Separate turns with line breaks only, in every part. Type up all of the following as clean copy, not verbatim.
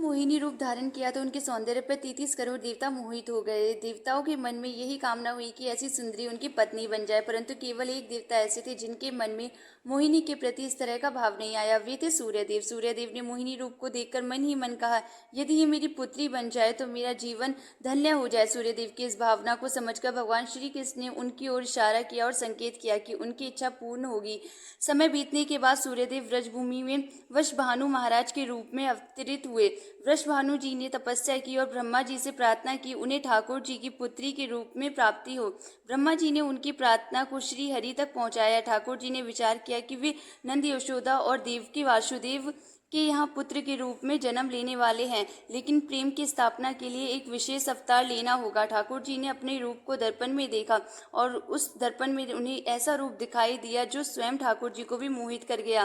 मोहिनी रूप धारण किया तो उनके सौंदर्य पर 33 करोड़ देवता मोहित हो गए। देवताओं के मन में यही कामना हुई कि ऐसी सुंदरी उनकी पत्नी बन जाए, परंतु केवल एक देवता ऐसे थे जिनके मन में मोहिनी के प्रति इस तरह का भाव नहीं आया। वे थे सूर्यदेव। सूर्यदेव ने मोहिनी रूप को देखकर मन ही मन कहा, यदि ये मेरी पुत्री बन जाए तो मेरा जीवन धन्य हो जाए। सूर्यदेव की इस भावना को समझकर भगवान श्री कृष्ण ने उनकी ओर इशारा किया और संकेत किया कि उनकी इच्छा पूर्ण होगी। समय बीतने के बाद सूर्यदेव व्रजभूमि में वृषभानु महाराज के रूप में अवतरित हुए। वृषभानु जी ने तपस्या की और ब्रह्मा जी से प्रार्थना की उन्हें ठाकुर जी की पुत्री के रूप में प्राप्ति हो। ब्रह्मा जी ने उनकी प्रार्थना को श्री हरि तक पहुंचाया। ठाकुर जी ने विचार किया कि वे नंद, यशोदा और देवकी वासुदेव के यहाँ पुत्र के रूप में जन्म लेने वाले हैं, लेकिन प्रेम की स्थापना के लिए एक विशेष अवतार लेना होगा। ठाकुर जी ने अपने रूप को दर्पण में देखा और उस दर्पण में उन्हें ऐसा रूप दिखाई दिया जो स्वयं ठाकुर जी को भी मोहित कर गया।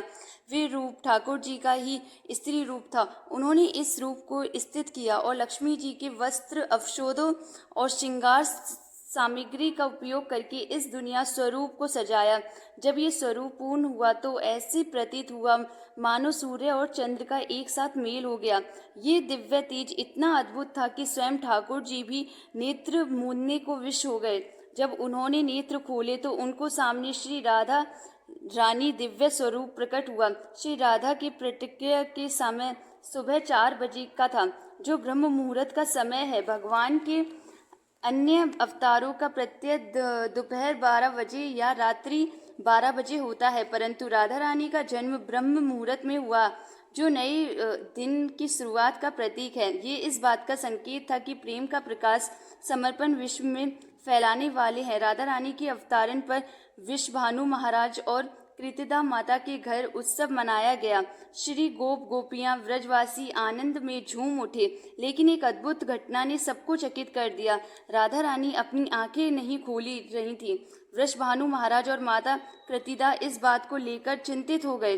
वे रूप ठाकुर जी का ही स्त्री रूप था। उन्होंने इस रूप को स्थित किया और लक्ष्मी जी के वस्त्र, औषधों और श्रृंगार सामग्री का उपयोग करके इस दुनिया स्वरूप को सजाया। जब ये स्वरूप पूर्ण हुआ तो ऐसे प्रतीत हुआ मानो सूर्य और चंद्र का एक साथ मेल हो गया। ये दिव्य तेज इतना अद्भुत था कि स्वयं ठाकुर जी भी नेत्र मूंदने को विश हो गए। जब उन्होंने नेत्र खोले तो उनको सामने श्री राधा रानी दिव्य स्वरूप प्रकट हुआ। श्री राधा के प्रत्यय के समय सुबह 4 बजे का था, जो ब्रह्म मुहूर्त का समय है। भगवान के अन्य अवतारों का प्रत्यय दोपहर 12 बजे या रात्रि 12 बजे होता है, परंतु राधा रानी का जन्म ब्रह्म मुहूर्त में हुआ, जो नए दिन की शुरुआत का प्रतीक है। ये इस बात का संकेत था कि प्रेम का प्रकाश समर्पण विश्व में फैलाने वाले हैं। राधा रानी के अवतरण पर वृषभानु महाराज और कृतिदा माता के घर उत्सव मनाया गया। श्री गोप गोपियां व्रजवासी आनंद में झूम उठे, लेकिन एक अद्भुत घटना ने सबको चकित कर दिया। राधा रानी अपनी आंखें नहीं खोली रही थी। वृषभानु महाराज और माता कृतिदा इस बात को लेकर चिंतित हो गए।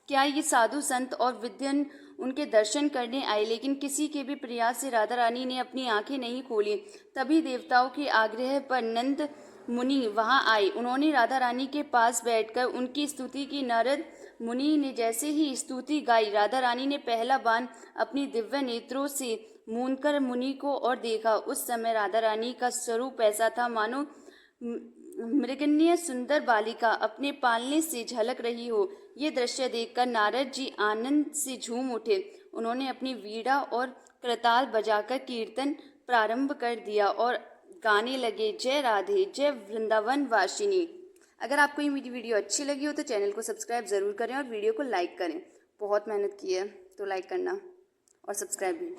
क्या ये साधु संत और विद्वान उनके दर्शन करने आए, लेकिन किसी के भी प्रयास से राधा रानी ने अपनी आंखें नहीं खोली। तभी देवताओं के आग्रह पर नंद मुनि वहां आए। उन्होंने राधा रानी के पास बैठकर उनकी स्तुति की। नारद मुनि ने जैसे ही स्तुति गाई, राधा रानी ने पहला बाण अपनी दिव्य नेत्रों से मूंदकर मुनि को और देखा। उस समय राधा रानी का स्वरूप ऐसा था मानो मृगन्य सुंदर बालिका अपने पालने से झलक रही हो। ये दृश्य देखकर नारद जी आनंद से झूम उठे। उन्होंने अपनी वीणा और करताल बजाकर कीर्तन प्रारंभ कर दिया और गाने लगे, जय राधे जय वृंदावन वासिनी। अगर आपको ये मेरी वीडियो अच्छी लगी हो तो चैनल को सब्सक्राइब ज़रूर करें और वीडियो को लाइक करें। बहुत मेहनत की है तो लाइक करना और सब्सक्राइब भी।